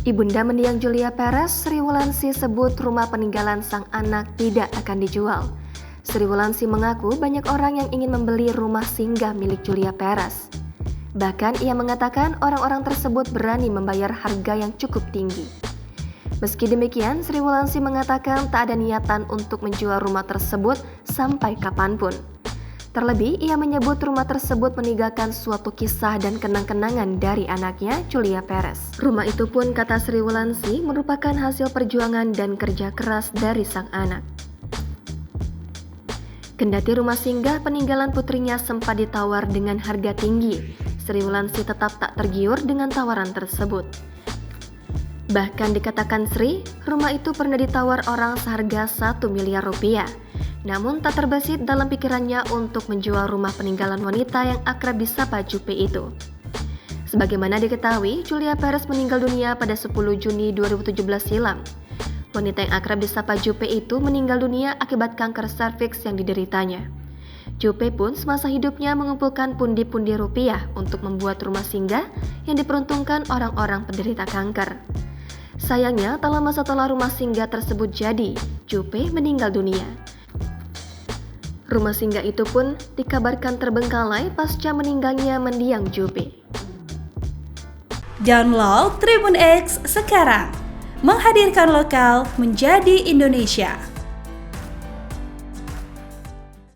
Ibunda mendiang Julia Perez, Sri Wulandsi sebut rumah peninggalan sang anak tidak akan dijual. Sri Wulandsi mengaku banyak orang yang ingin membeli rumah singgah milik Julia Perez. Bahkan ia mengatakan orang-orang tersebut berani membayar harga yang cukup tinggi. Meski demikian, Sri Wulandsi mengatakan tak ada niatan untuk menjual rumah tersebut sampai kapanpun. Terlebih, ia menyebut rumah tersebut meninggalkan suatu kisah dan kenang-kenangan dari anaknya, Julia Perez. Rumah itu pun, kata Sri Wulandsi, merupakan hasil perjuangan dan kerja keras dari sang anak. Kendati rumah singgah peninggalan putrinya sempat ditawar dengan harga tinggi, Sri Wulandsi tetap tak tergiur dengan tawaran tersebut. Bahkan dikatakan Sri, rumah itu pernah ditawar orang seharga 1 miliar rupiah. Namun tak terbesit dalam pikirannya untuk menjual rumah peninggalan wanita yang akrab disapa Jupe itu. Sebagaimana diketahui, Julia Perez meninggal dunia pada 10 Juni 2017 silam. Wanita yang akrab disapa Jupe itu meninggal dunia akibat kanker serviks yang dideritanya. Jupe pun semasa hidupnya mengumpulkan pundi-pundi rupiah untuk membuat rumah singgah yang diperuntukkan orang-orang penderita kanker. Sayangnya, tak lama setelah rumah singgah tersebut jadi, Jupe meninggal dunia. Rumah singgah itu pun dikabarkan terbengkalai pasca meninggalnya mendiang Jupe. Download Tribun X sekarang, menghadirkan lokal menjadi Indonesia.